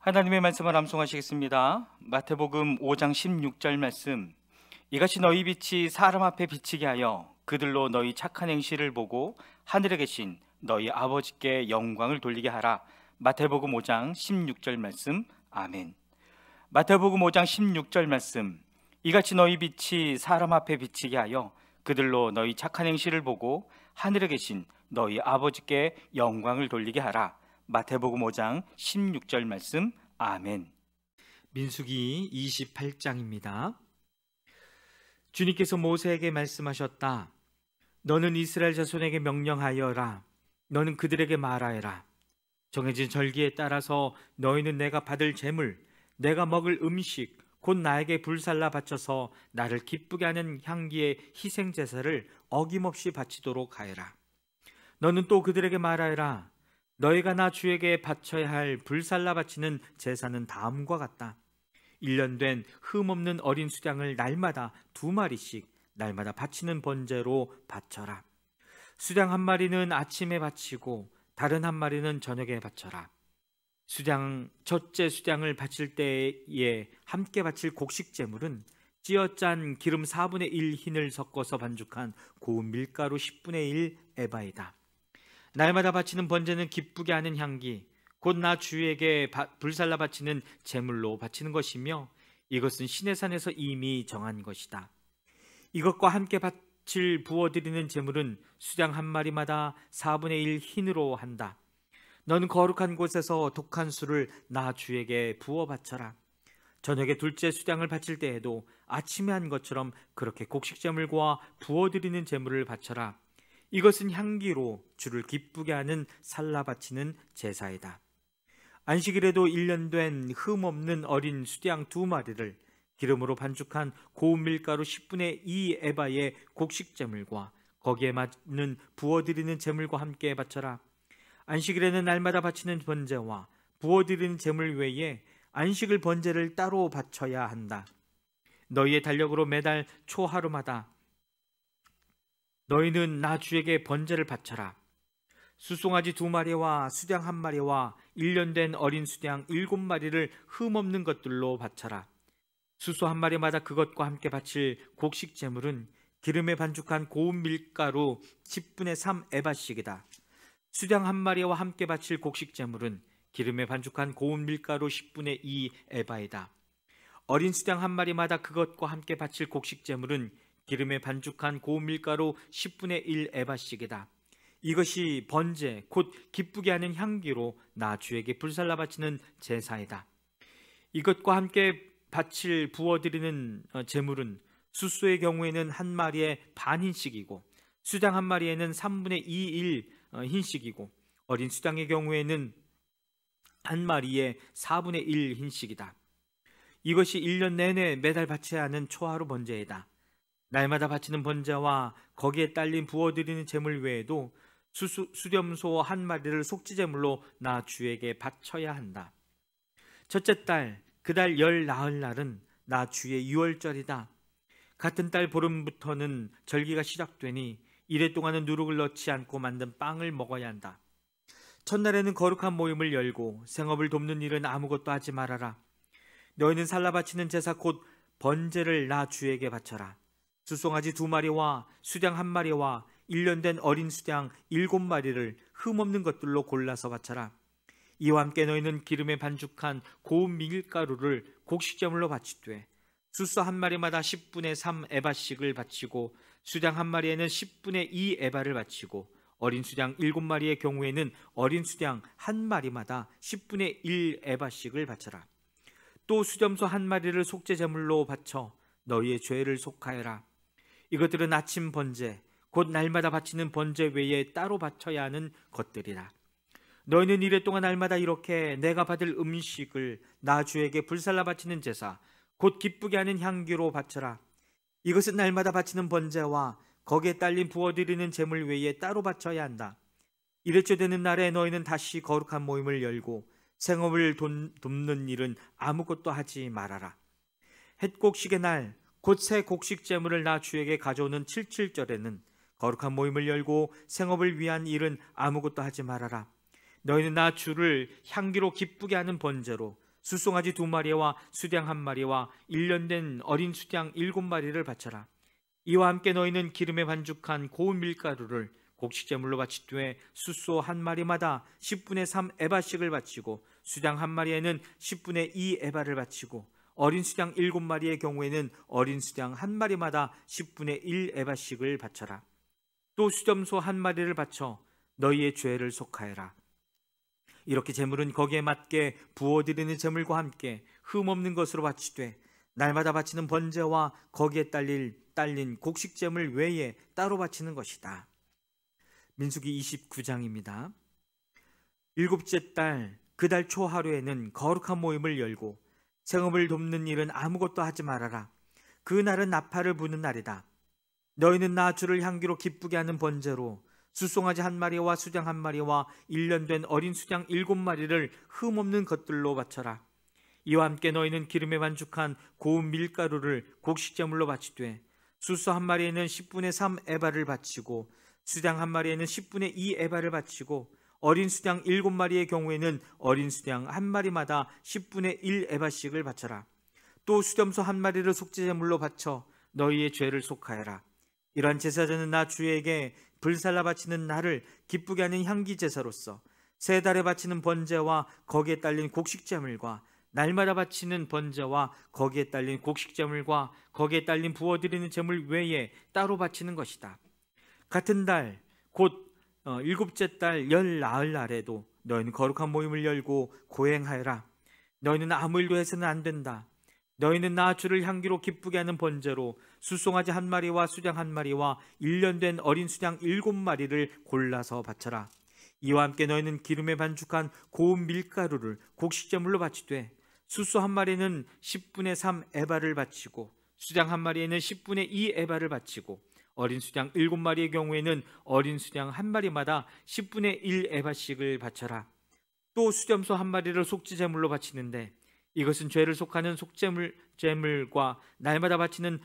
하나님의 말씀을 암송하시겠습니다. 마태복음 5장 16절 말씀. 이같이 너희 빛이 사람 앞에 비치게 하여 그들로 너희 착한 행실을 보고 하늘에 계신 너희 아버지께 영광을 돌리게 하라. 마태복음 5장 16절 말씀. 아멘. 마태복음 5장 16절 말씀. 이같이 너희 빛이 사람 앞에 비치게 하여 그들로 너희 착한 행실을 보고 하늘에 계신 너희 아버지께 영광을 돌리게 하라. 마태복음 5장 16절 말씀. 아멘. 민수기 28장입니다. 주님께서 모세에게 말씀하셨다. 너는 이스라엘 자손에게 명령하여라. 너는 그들에게 말하여라. 정해진 절기에 따라서 너희는 내가 받을 제물, 내가 먹을 음식, 곧 나에게 불살라 바쳐서 나를 기쁘게 하는 향기의 희생 제사를 어김없이 바치도록 하여라. 너는 또 그들에게 말하여라. 너희가 나 주에게 바쳐야 할 불살라 바치는 제사는 다음과 같다. 1년 된 흠없는 어린 수량을 날마다 2마리씩 날마다 바치는 번제로 바쳐라. 수량 한 마리는 아침에 바치고 다른 한 마리는 저녁에 바쳐라. 첫째 수량을 바칠 때에 함께 바칠 곡식 제물은 찌어짠 기름 4분의 1 흰을 섞어서 반죽한 고운 밀가루 10분의 1 에바이다. 날마다 바치는 번제는 기쁘게 하는 향기, 곧 나 주에게 불살라 바치는 제물로 바치는 것이며 이것은 시내산에서 이미 정한 것이다. 이것과 함께 바칠 부어드리는 제물은 수량 한 마리마다 4분의 1 흰으로 한다. 너는 거룩한 곳에서 독한 술을 나 주에게 부어 바쳐라. 저녁에 둘째 수량을 바칠 때에도 아침에 한 것처럼 그렇게 곡식 제물과 부어드리는 제물을 바쳐라. 이것은 향기로 주를 기쁘게 하는 살라 바치는 제사이다. 안식일에도 1년 된 흠없는 어린 수량 2마리를 기름으로 반죽한 고운 밀가루 10분의 2 에바의 곡식 제물과 거기에 맞는 부어드리는 제물과 함께 바쳐라. 안식일에는 날마다 바치는 번제와 부어드리는 제물 외에 안식일 번제를 따로 바쳐야 한다. 너희의 달력으로 매달 초하루마다 너희는 나 주에게 번제를 바쳐라. 수송아지 2마리와 수량 1마리와 1년 된 어린 수량 7마리를 흠없는 것들로 바쳐라. 수소 1마리마다 그것과 함께 바칠 곡식 제물은 기름에 반죽한 고운 밀가루 10분의 3 에바씩이다. 수량 1마리와 함께 바칠 곡식 제물은 기름에 반죽한 고운 밀가루 10분의 2 에바이다. 어린 수량 1마리마다 그것과 함께 바칠 곡식 제물은 기름에 반죽한 고운 밀가루 10분의 1 에바씩이다. 이것이 번제 곧 기쁘게 하는 향기로 나 주에게 불살라 바치는 제사이다. 이것과 함께 바칠 부어드리는 제물은 수소의 경우에는 한 마리에 반 흰씩이고 수량 한 마리에는 3분의 2 1 흰씩이고 어린 수량의 경우에는 한 마리에 4분의 1 흰씩이다. 이것이 1년 내내 매달 바쳐야 하는 초하루 번제이다. 날마다 바치는 번제와 거기에 딸린 부어드리는 제물 외에도 수렴소 한 마리를 속죄제물로 나 주에게 바쳐야 한다. 첫째 달, 그달 열 나흘 날은 나 주의 유월절이다. 같은 달 보름부터는 절기가 시작되니 이래 동안은 누룩을 넣지 않고 만든 빵을 먹어야 한다. 첫날에는 거룩한 모임을 열고 생업을 돕는 일은 아무것도 하지 말아라. 너희는 살라 바치는 제사 곧 번제를 나 주에게 바쳐라. 수송아지 2마리와 수량 1마리와 1년 된 어린 수량 7마리를 흠없는 것들로 골라서 바쳐라. 이와 함께 너희는 기름에 반죽한 고운 밀가루를 곡식제물로 바치되 수소 1마리마다 10분의 3 에바씩을 바치고 수량 1마리에는 10분의 2 에바를 바치고 어린 수량 7마리의 경우에는 어린 수량 1마리마다 10분의 1 에바씩을 바쳐라. 또 수렴소 1마리를 속죄제물로 바쳐 너희의 죄를 속하여라. 이것들은 아침 번제 곧 날마다 바치는 번제 외에 따로 바쳐야 하는 것들이라. 너희는 이래 동안 날마다 이렇게 내가 받을 음식을 나 주에게 불살라 바치는 제사 곧 기쁘게 하는 향기로 바쳐라. 이것은 날마다 바치는 번제와 거기에 딸린 부어드리는 제물 외에 따로 바쳐야 한다. 이래째 되는 날에 너희는 다시 거룩한 모임을 열고 생업을 돕는 일은 아무것도 하지 말아라. 햇곡식의 날 곧 새 곡식 제물을 나 주에게 가져오는 77절에는 거룩한 모임을 열고 생업을 위한 일은 아무것도 하지 말아라. 너희는 나 주를 향기로 기쁘게 하는 번제로 숫송아지 2마리와 수양 1마리와 1년 된 어린 수양 7마리를 바쳐라. 이와 함께 너희는 기름에 반죽한 고운 밀가루를 곡식제물로 바치되 숫소 1마리마다 10분의 3 에바씩을 바치고 수양 1마리에는 10분의 2 에바를 바치고 어린 수양 7마리의 경우에는 어린 수양 1마리마다 10분의 1 에바씩을 바쳐라. 또 수점소 1마리를 바쳐 너희의 죄를 속하여라. 이렇게 제물은 거기에 맞게 부어드리는 제물과 함께 흠없는 것으로 바치되 날마다 바치는 번제와 거기에 딸린 곡식제물 외에 따로 바치는 것이다. 민수기 29장입니다. 7째 달 그 달 초하루에는 거룩한 모임을 열고 생업을 돕는 일은 아무것도 하지 말아라. 그 날은 나팔을 부는 날이다. 너희는 나 주를 향기로 기쁘게 하는 번제로 숫송아지 1마리와 수양 1마리와 1년 된 어린 수양 7마리를 흠없는 것들로 바쳐라. 이와 함께 너희는 기름에 반죽한 고운 밀가루를 곡식제물로 바치되 숫소 1마리에는 10분의 3 에바를 바치고 수양 1마리에는 10분의 2 에바를 바치고 어린 수양 7마리의 경우에는 어린 수양 1마리마다 10분의 1 에바씩을 바쳐라. 또 수점소 1마리를 속죄제물로 바쳐 너희의 죄를 속하여라. 이러한 제사자는 나 주에게 불살라 바치는 날을 기쁘게 하는 향기 제사로서 세 달에 바치는 번제와 거기에 딸린 곡식제물과 날마다 바치는 번제와 거기에 딸린 곡식제물과 거기에 딸린 부어드리는 제물 외에 따로 바치는 것이다. 같은 달 곧 7째 달 열 나흘 날에도 너희는 거룩한 모임을 열고 고행하여라. 너희는 아무 일도 해서는 안 된다. 너희는 나 주를 향기로 기쁘게 하는 번제로 숫송아지 1마리와 수양 1마리와 1년 된 어린 수양 7마리를 골라서 바쳐라. 이와 함께 너희는 기름에 반죽한 고운 밀가루를 곡식제물로 바치되 숫소 1마리는 10분의 3 에바를 바치고 수양 1마리에는 10분의 2 에바를 바치고 어린 수양 7마리의 경우에는 어린 수양 1마리마다 10분의 1 에바씩을 바쳐라. 또 수점소 1마리를 속죄제물로 바치는데 이것은 죄를 속하는 속죄물과 날마다 바치는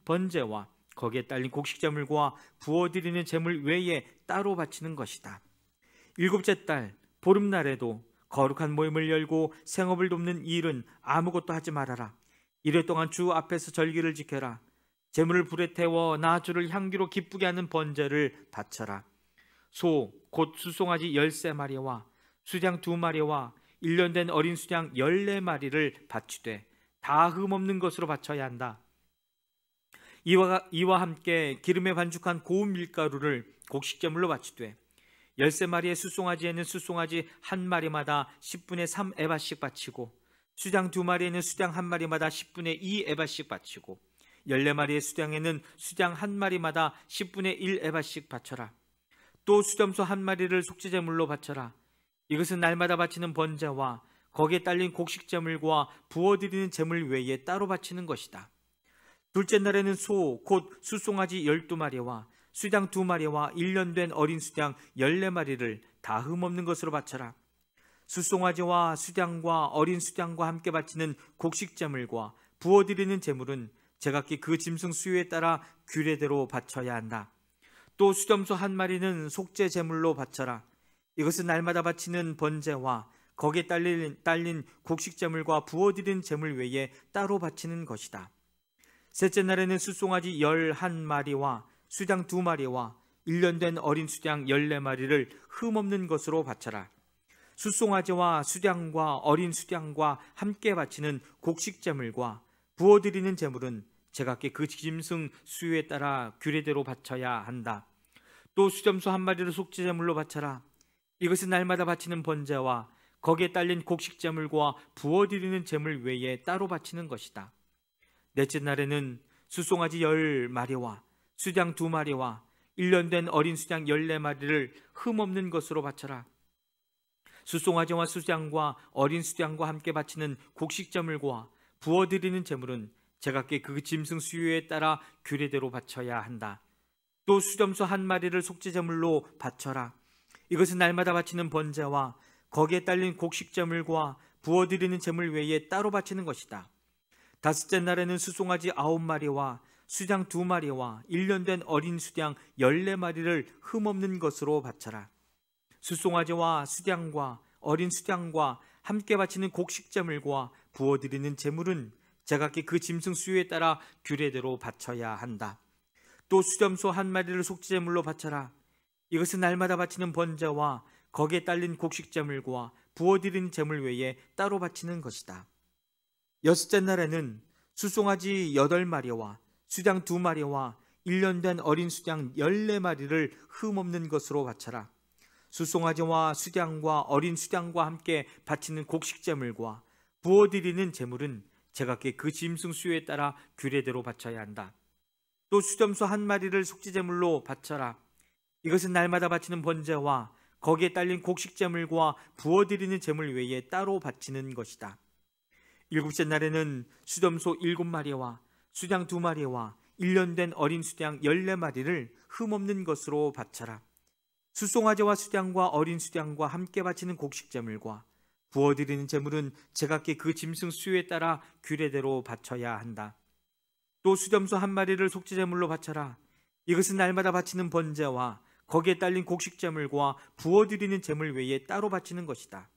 번제와 거기에 딸린 곡식제물과 부어드리는 제물 외에 따로 바치는 것이다. 7째 달 보름날에도 거룩한 모임을 열고 생업을 돕는 일은 아무것도 하지 말아라. 이래 동안 주 앞에서 절기를 지켜라. 제물을 불에 태워 나 주를 향기로 기쁘게 하는 번제를 바쳐라. 소 곧 숫송아지 13마리와 수양 2마리와 1년 된 어린 수양 14마리를 바치되 다 흠없는 것으로 바쳐야 한다. 이와 함께 기름에 반죽한 고운 밀가루를 곡식제물로 바치되 13마리의 숫송아지에는 숫송아지 1마리마다 10분의 3 에바씩 바치고 수양 2마리에는 수양 1마리마다 10분의 2 에바씩 바치고 14마리의 수양에는 수양 1마리마다 10분의 1 에바씩 바쳐라. 또 수점소 1마리를 속죄제물로 바쳐라. 이것은 날마다 바치는 번제와 거기에 딸린 곡식제물과 부어드리는 제물 외에 따로 바치는 것이다. 둘째 날에는 소 곧 숫송아지 12마리와 수양 2마리와 1년 된 어린 수양 14마리를 다 흠없는 것으로 바쳐라. 숫송아지와 수양과 어린 수양과 함께 바치는 곡식제물과 부어드리는 제물은 제각기 그 짐승 수요에 따라 규례대로 바쳐야 한다. 또 수점소 1마리는 속죄 제물로 바쳐라. 이것은 날마다 바치는 번제와 거기에 딸린 곡식제물과 부어드리는 제물 외에 따로 바치는 것이다. 셋째 날에는 숫송아지 11마리와 수양 2마리와 1년 된 어린 수양 14마리를 흠없는 것으로 바쳐라. 숫송아지와 수양과 어린 수양과 함께 바치는 곡식제물과 부어드리는 제물은 제각기 그 짐승 수요에 따라 규례대로 바쳐야 한다. 또 수점소 1마리를 속죄제물로 바쳐라. 이것은 날마다 바치는 번제와 거기에 딸린 곡식제물과 부어드리는 제물 외에 따로 바치는 것이다. 넷째 날에는 숫송아지 10마리와 수양 2마리와 1년 된 어린 수양 14마리를 흠없는 것으로 바쳐라. 숫송아지와 수양과 어린 수양과 함께 바치는 곡식제물과 부어드리는 제물은 제각기 그 짐승 수요에 따라 규례대로 바쳐야 한다. 또 수점소 1마리를 속죄제물로 바쳐라. 이것은 날마다 바치는 번제와 거기에 딸린 곡식제물과 부어드리는 제물 외에 따로 바치는 것이다. 다섯째 날에는 숫송아지 9마리와 수양 2마리와 1년 된 어린 수양 14마리를 흠없는 것으로 바쳐라. 숫송아지와 수양과 어린 수양과 함께 바치는 곡식제물과 부어드리는 제물은 제각기 그 짐승 수요에 따라 규례대로 바쳐야 한다. 또 수렴소 한 마리를 속죄제물로 바쳐라. 이것은 날마다 바치는 번제와 거기에 딸린 곡식제물과 부어드리는 제물 외에 따로 바치는 것이다. 여섯째 날에는 수송아지 8마리와 수양 2마리와 1년 된 어린 수양 14마리를 흠없는 것으로 바쳐라. 수송아지와 수양과 어린 수양과 함께 바치는 곡식제물과 부어드리는 제물은 제각기 그 짐승 수요에 따라 규례대로 바쳐야 한다. 또 수염소 1마리를 속죄제물로 바쳐라. 이것은 날마다 바치는 번제와 거기에 딸린 곡식제물과 부어드리는 제물 외에 따로 바치는 것이다. 7째 날에는 수염소 7마리와 수양 2마리와 1년 된 어린 수양 14마리를 흠없는 것으로 바쳐라. 수송아지와 수양과 어린 수양과 함께 바치는 곡식제물과 부어드리는 제물은 제각기 그 짐승 수요에 따라 규례대로 바쳐야 한다. 또 수염소 1마리를 속죄제물로 바쳐라. 이것은 날마다 바치는 번제와 거기에 딸린 곡식제물과 부어드리는 제물 외에 따로 바치는 것이다.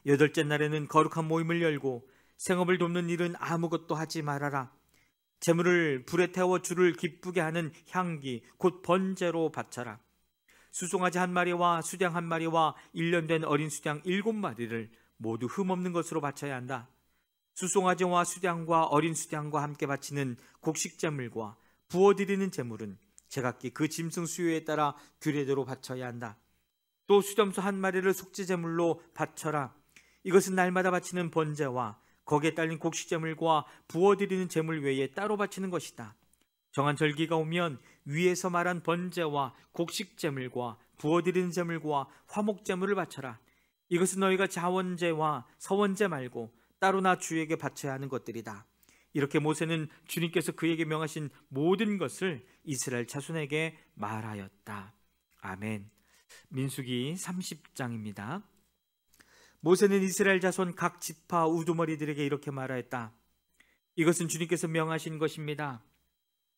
8째 날에는 거룩한 모임을 열고 생업을 돕는 일은 아무것도 하지 말아라. 제물을 불에 태워 주를 기쁘게 하는 향기 곧 번제로 바쳐라. 수송아지 1마리와 수양 1마리와 1년 된 어린 수양 7마리를 모두 흠없는 것으로 바쳐야 한다. 수송아지와 수양과 어린 수양과 함께 바치는 곡식제물과 부어드리는 제물은 제각기 그 짐승 수요에 따라 규례대로 바쳐야 한다. 또 수염소 1마리를 속죄제물로 바쳐라. 이것은 날마다 바치는 번제와 거기에 딸린 곡식제물과 부어드리는 제물 외에 따로 바치는 것이다. 정한 절기가 오면 위에서 말한 번제와 곡식제물과 부어드리는 제물과 화목제물을 바쳐라. 이것은 너희가 자원제와 서원제 말고 따로 나 주에게 바쳐야 하는 것들이다. 이렇게 모세는 주님께서 그에게 명하신 모든 것을 이스라엘 자손에게 말하였다. 아멘. 민수기 30장입니다. 모세는 이스라엘 자손 각 지파 우두머리들에게 이렇게 말하였다. 이것은 주님께서 명하신 것입니다.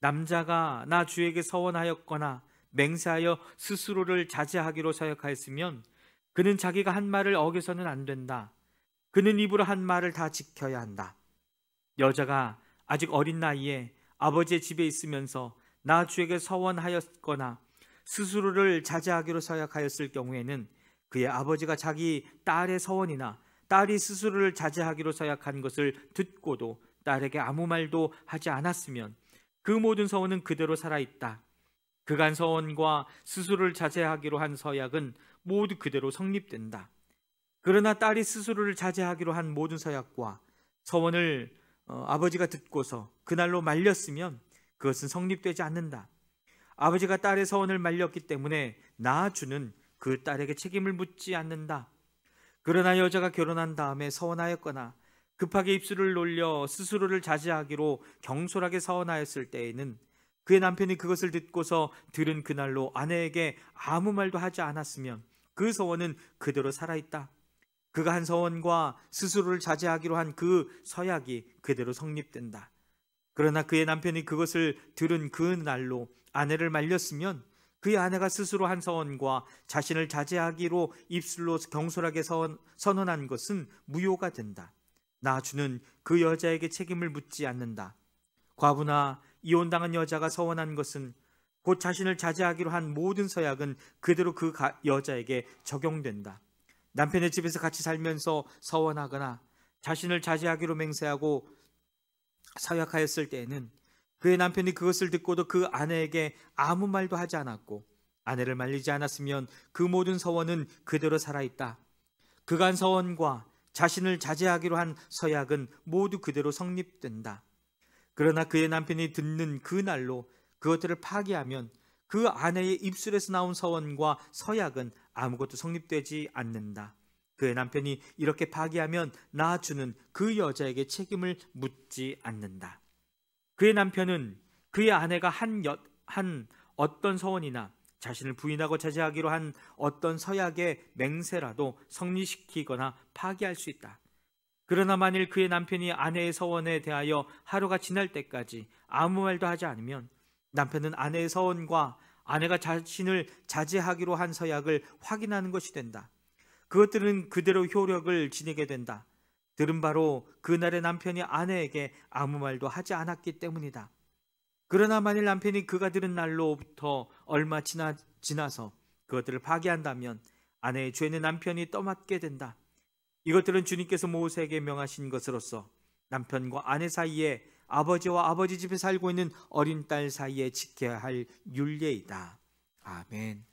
남자가 나 주에게 서원하였거나 맹세하여 스스로를 자제하기로 서약하였으면 그는 자기가 한 말을 어겨서는 안 된다. 그는 입으로 한 말을 다 지켜야 한다. 여자가 아직 어린 나이에 아버지의 집에 있으면서 나 주에게 서원하였거나 스스로를 자제하기로 서약하였을 경우에는 그의 아버지가 자기 딸의 서원이나 딸이 스스로를 자제하기로 서약한 것을 듣고도 딸에게 아무 말도 하지 않았으면 그 모든 서원은 그대로 살아있다. 그간 서원과 스스로를 자제하기로 한 서약은 모두 그대로 성립된다. 그러나 딸이 스스로를 자제하기로 한 모든 서약과 서원을 아버지가 듣고서 그날로 말렸으면 그것은 성립되지 않는다. 아버지가 딸의 서원을 말렸기 때문에 나주는 그 딸에게 책임을 묻지 않는다. 그러나 여자가 결혼한 다음에 서원하였거나 급하게 입술을 놀려 스스로를 자제하기로 경솔하게 서원하였을 때에는 그의 남편이 그것을 듣고서 들은 그날로 아내에게 아무 말도 하지 않았으면 그 서원은 그대로 살아있다. 그가 한 서원과 스스로를 자제하기로 한 그 서약이 그대로 성립된다. 그러나 그의 남편이 그것을 들은 그 날로 아내를 말렸으면 그의 아내가 스스로 한 서원과 자신을 자제하기로 입술로 경솔하게 선언한 것은 무효가 된다. 나주는 그 여자에게 책임을 묻지 않는다. 과부나 이혼당한 여자가 서원한 것은 곧 자신을 자제하기로 한 모든 서약은 그대로 그 여자에게 적용된다. 남편의 집에서 같이 살면서 서원하거나 자신을 자제하기로 맹세하고 서약하였을 때에는 그의 남편이 그것을 듣고도 그 아내에게 아무 말도 하지 않았고 아내를 말리지 않았으면 그 모든 서원은 그대로 살아있다. 그간 서원과 자신을 자제하기로 한 서약은 모두 그대로 성립된다. 그러나 그의 남편이 듣는 그 날로 그것들을 파기하면 그 아내의 입술에서 나온 서원과 서약은 아무것도 성립되지 않는다. 그의 남편이 이렇게 파기하면 나주는 그 여자에게 책임을 묻지 않는다. 그의 남편은 그의 아내가 한 어떤 서원이나 자신을 부인하고 자제하기로 한 어떤 서약의 맹세라도 성립시키거나 파기할 수 있다. 그러나 만일 그의 남편이 아내의 서원에 대하여 하루가 지날 때까지 아무 말도 하지 않으면 남편은 아내의 서원과 아내가 자신을 자제하기로 한 서약을 확인하는 것이 된다. 그것들은 그대로 효력을 지니게 된다. 들은 바로 그날의 남편이 아내에게 아무 말도 하지 않았기 때문이다. 그러나 만일 남편이 그가 들은 날로부터 얼마 지나서 그것들을 파기한다면 아내의 죄는 남편이 떠맡게 된다. 이것들은 주님께서 모세에게 명하신 것으로서 남편과 아내 사이에, 아버지와 아버지 집에 살고 있는 어린 딸 사이에 지켜야 할 율례이다. 아멘.